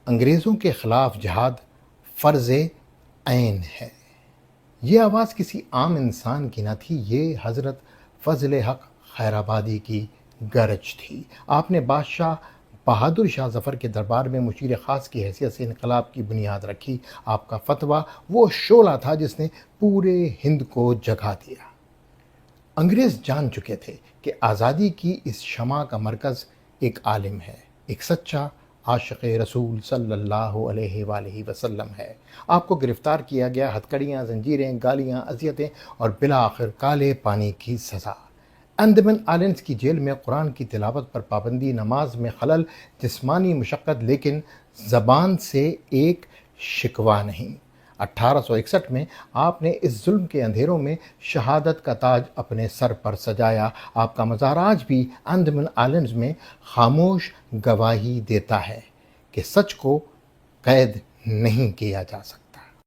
انگریزوں کے خلاف جہاد فرض عین ہے۔ یہ آواز کسی عام انسان کی نہ تھی، یہ حضرت فضل حق خیرآبادی کی گرج تھی۔ آپ نے بادشاہ بہادر شاہ ظفر کے دربار میں مشیر خاص کی حیثیت سے انقلاب کی بنیاد رکھی۔ آپ کا فتویٰ وہ شعلہ تھا جس نے پورے ہند کو جگا دیا۔ انگریز جان چکے تھے کہ آزادی کی اس شمع کا مرکز ایک عالم ہے، ایک سچا عاشق رسول صلی اللہ علیہ وآلہ وسلم ہے۔ آپ کو گرفتار کیا گیا، ہتھکڑیاں، زنجیریں، گالیاں، اذیتیں اور بالآخر کالے پانی کی سزا۔ انڈمان آئلینڈز کی جیل میں قرآن کی تلاوت پر پابندی، نماز میں خلل، جسمانی مشقت، لیکن زبان سے ایک شکوہ نہیں۔ 1861 میں آپ نے اس ظلم کے اندھیروں میں شہادت کا تاج اپنے سر پر سجایا۔ آپ کا مزار آج بھی انڈمان آئلینڈز میں خاموش گواہی دیتا ہے کہ سچ کو قید نہیں کیا جا سکتا۔